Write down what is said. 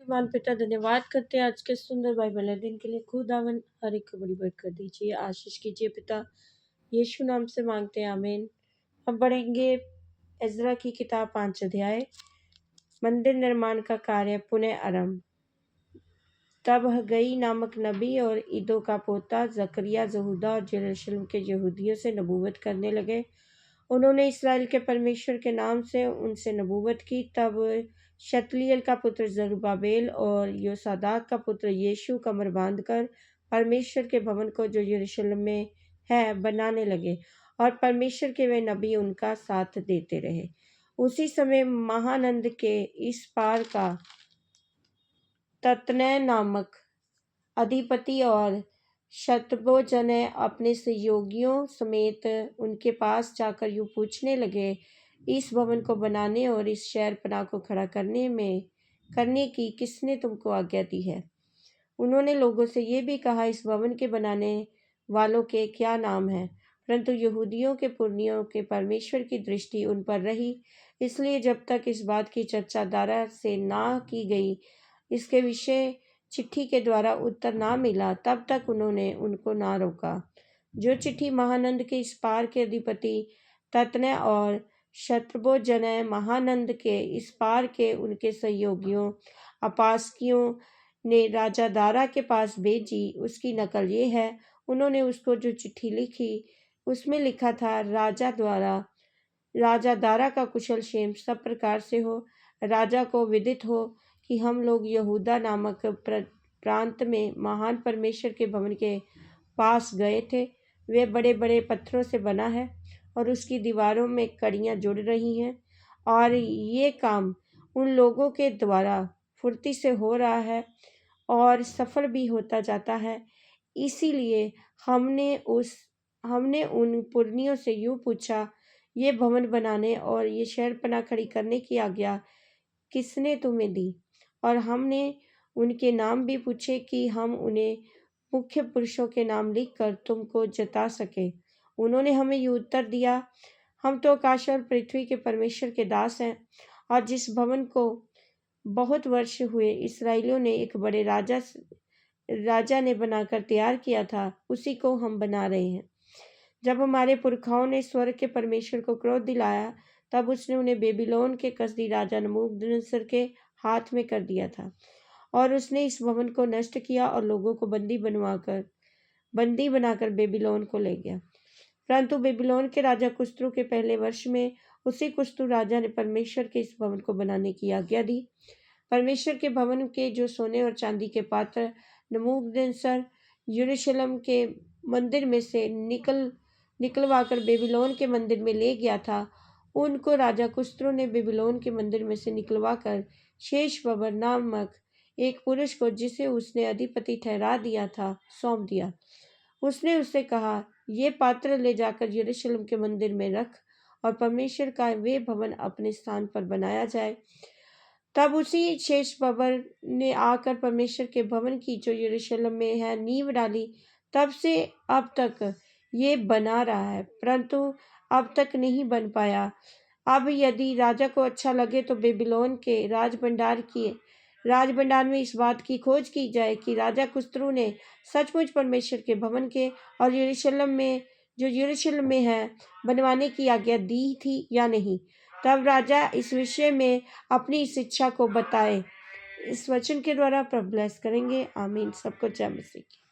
मान पिता धन्यवाद करते हैं आज के सुंदर बाइबल दिन के लिए। खुदावन हर एक को बड़ी बरकत कर दीजिए, आशीष कीजिए पिता, यीशु नाम से मांगते हैं, आमीन। हम पढ़ेंगे एजरा की किताब 5 अध्याय। मंदिर निर्माण का कार्य पुनः आरंभ। तब हग्गई नामक नबी और ईदो का पोता जकरिया यहूदा और यरूशलेम के यहूदियों से नबूवत करने लगे। उन्होंने इसराइल के परमेश्वर के नाम से उनसे नबूवत की। तब शतलीएल का पुत्र जरुब्बाबेल और योसादाक का पुत्र यीशु कमर बांधकर परमेश्वर के भवन को जो यरूशलेम में है बनाने लगे, और परमेश्वर के वे नबी उनका साथ देते रहे। उसी समय महानंद के इस पार का तत्नै नामक अधिपति और शतबोजने अपने सहयोगियों समेत उनके पास जाकर यूँ पूछने लगे, इस भवन को बनाने और इस शहरपनाह को खड़ा करने की किसने तुमको आज्ञा दी है? उन्होंने लोगों से ये भी कहा, इस भवन के बनाने वालों के क्या नाम है? परंतु यहूदियों के पुरनियों के परमेश्वर की दृष्टि उन पर रही, इसलिए जब तक इस बात की चर्चा दारा से ना की गई, इसके विषय चिट्ठी के द्वारा उत्तर ना मिला, तब तक उन्होंने उनको ना रोका। जो चिट्ठी महानंद के इस पार के अधिपति तत्नै और शतबोजनै महानंद के इस पार के उनके सहयोगियों अपासकियों ने राजा दारा के पास भेजी, उसकी नकल ये है। उन्होंने उसको जो चिट्ठी लिखी उसमें लिखा था, राजा दारा का कुशल क्षेम सब प्रकार से हो। राजा को विदित हो कि हम लोग यहूदा नामक प्रांत में महान परमेश्वर के भवन के पास गए थे। वे बड़े बड़े पत्थरों से बना है और उसकी दीवारों में कड़ियाँ जुड़ रही हैं, और ये काम उन लोगों के द्वारा फुर्ती से हो रहा है और सफल भी होता जाता है। इसीलिए हमने उन पुरनियों से यूँ पूछा, ये भवन बनाने और ये शहरपनाह खड़ी करने की आज्ञा किसने तुम्हें दी? और हमने उनके नाम भी पूछे कि हम उन्हें मुख्य पुरुषों के नाम लिखकर तुमको जता सके। उन्होंने हमें ये उत्तर दिया, हम तो आकाश और पृथ्वी के परमेश्वर के दास हैं, और जिस भवन को बहुत वर्ष हुए इसराइलियों ने एक बड़े राजा ने बनाकर तैयार किया था, उसी को हम बना रहे हैं। जब हमारे पुरखाओं ने स्वर्ग के परमेश्वर को क्रोध दिलाया, तब उसने उन्हें बेबीलोन के कसदी राजा नबूकदनेस्सर के हाथ में कर दिया था, और उसने इस भवन को नष्ट किया और लोगों को बंदी बनाकर बेबीलोन को ले गया। परंतु बेबीलोन के राजा कुस्रू के पहले वर्ष में उसी कुस्रू राजा ने परमेश्वर के इस भवन को बनाने की आज्ञा दी। परमेश्वर के भवन के जो सोने और चांदी के पात्र नबूकदनेस्सर यरूशलेम के मंदिर में से निकलवाकर बेबीलोन के मंदिर में ले गया था, उनको राजा कुस्रू ने बेबीलोन के मंदिर में से निकलवाकर शेशबब्बर नामक एक पुरुष को, जिसे उसने अधिपति ठहरा दिया था, सौंप दिया। उसने उससे कहा, ये पात्र ले जाकर यरूशलेम के मंदिर में रख, और परमेश्वर का वे भवन अपने स्थान पर बनाया जाए। तब उसी शेशबब्बर ने आकर परमेश्वर के भवन की जो यरूशलेम में है नींव डाली। तब से अब तक ये बना रहा है, परंतु अब तक नहीं बन पाया। अब यदि राजा को अच्छा लगे तो बेबीलोन के राजभंडार में इस बात की खोज की जाए कि राजा कुस्रू ने सचमुच परमेश्वर के भवन के और यरूशलेम में है बनवाने की आज्ञा दी थी या नहीं। तब राजा इस विषय में अपनी इस इच्छा को बताए। इस वचन के द्वारा प्रभु ब्लेस करेंगे, आमीन। सबको जय मसीह की।